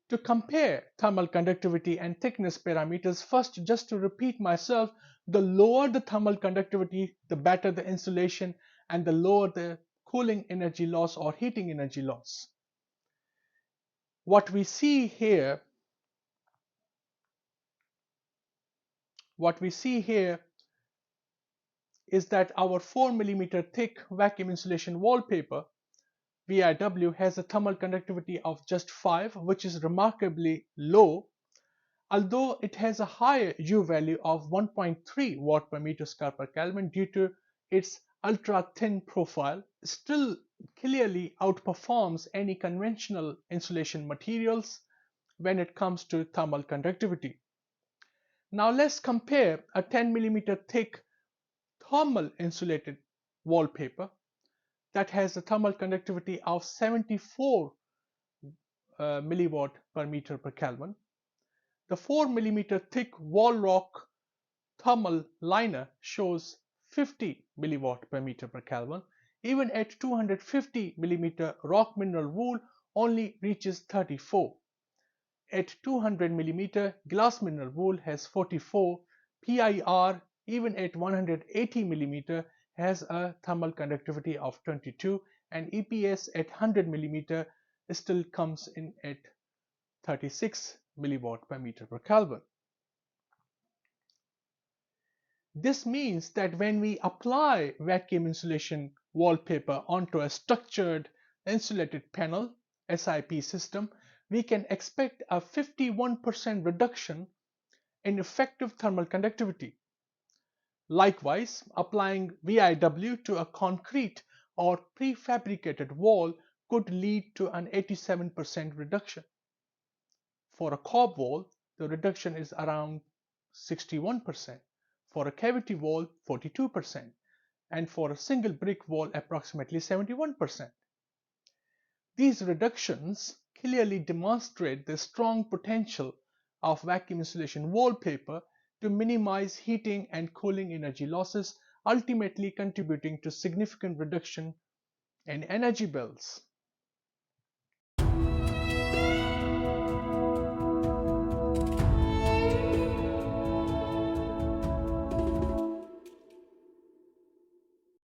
To compare thermal conductivity and thickness parameters, first just to repeat myself, the lower the thermal conductivity, the better the insulation and the lower the cooling energy loss or heating energy loss. What we see here is that our 4 mm thick vacuum insulation wallpaper VIW has a thermal conductivity of just 5, which is remarkably low, although it has a higher U value of 1.3 watt per meter square per Kelvin due to its ultra thin profile. Still clearly outperforms any conventional insulation materials when it comes to thermal conductivity. Now let's compare a 10 mm thick thermal insulated wallpaper that has a thermal conductivity of 74 milliwatt per meter per Kelvin. The 4 mm thick wall rock thermal liner shows 50 milliwatt per meter per Kelvin. Even at 250 millimeter rock mineral wool only reaches 34. At 200 millimeter glass mineral wool has 44. PIR even at 180 millimeter has a thermal conductivity of 22, and EPS at 100 millimeter still comes in at 36 milliwatt per meter per Kelvin. This means that when we apply vacuum insulation wallpaper onto a structured insulated panel SIP system, we can expect a 51% reduction in effective thermal conductivity. Likewise, applying VIW to a concrete or prefabricated wall could lead to an 87% reduction. For a cob wall, the reduction is around 61%. For a cavity wall, 42%, and for a single brick wall, approximately 71%. These reductions clearly demonstrate the strong potential of vacuum insulation wallpaper to minimize heating and cooling energy losses, ultimately contributing to significant reduction in energy bills.